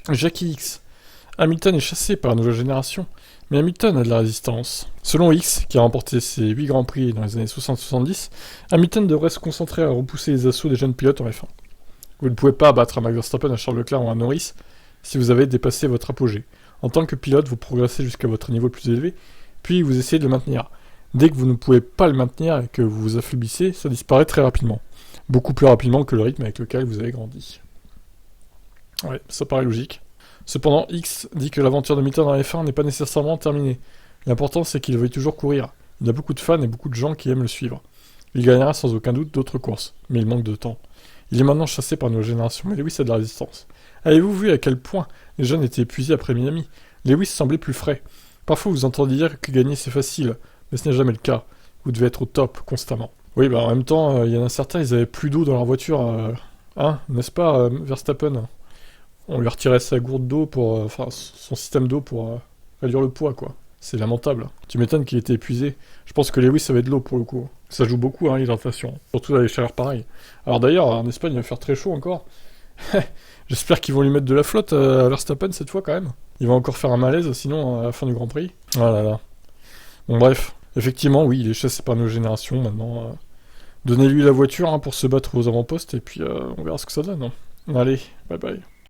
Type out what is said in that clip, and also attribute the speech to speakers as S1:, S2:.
S1: Jackie X. Hamilton est chassé par la nouvelle génération, mais Hamilton a de la résistance. Selon X, qui a remporté ses 8 Grands Prix dans les années 60-70, Hamilton devrait se concentrer à repousser les assauts des jeunes pilotes en F1. Vous ne pouvez pas battre un Max Verstappen, un Charles Leclerc ou un Norris si vous avez dépassé votre apogée. En tant que pilote, vous progressez jusqu'à votre niveau le plus élevé, puis vous essayez de le maintenir. Dès que vous ne pouvez pas le maintenir et que vous vous affaiblissez, ça disparaît très rapidement. Beaucoup plus rapidement que le rythme avec lequel vous avez grandi. Ouais, ça paraît logique. Cependant, X dit que l'aventure de Hamilton dans la F1 n'est pas nécessairement terminée. L'important, c'est qu'il veuille toujours courir. Il y a beaucoup de fans et beaucoup de gens qui aiment le suivre. Il gagnera sans aucun doute d'autres courses, mais il manque de temps. Il est maintenant chassé par nos générations, mais Lewis a de la résistance. Avez-vous vu à quel point les jeunes étaient épuisés après Miami? Lewis semblait plus frais. Parfois vous entendez dire que gagner c'est facile, mais ce n'est jamais le cas. Vous devez être au top constamment. Oui, bah en même temps, il y en a certains, ils avaient plus d'eau dans leur voiture, hein, n'est-ce pas, Verstappen? On lui retirait sa gourde d'eau pour, enfin, son système d'eau pour réduire le poids, quoi. C'est lamentable. Tu m'étonnes qu'il était épuisé. Je pense que Lewis, ça va être de l'eau pour le coup. Ça joue beaucoup, hein, l'hydratation. Surtout dans les chaleurs pareilles. Alors d'ailleurs, en Espagne, il va faire très chaud encore. J'espère qu'ils vont lui mettre de la flotte à Verstappen cette fois quand même. Il va encore faire un malaise, sinon, à la fin du Grand Prix. Ah là là. Bon bref. Effectivement, oui, il est chassé par nos générations maintenant. Donnez-lui la voiture hein, pour se battre aux avant-postes et puis on verra ce que ça donne. Hein. Allez, bye bye.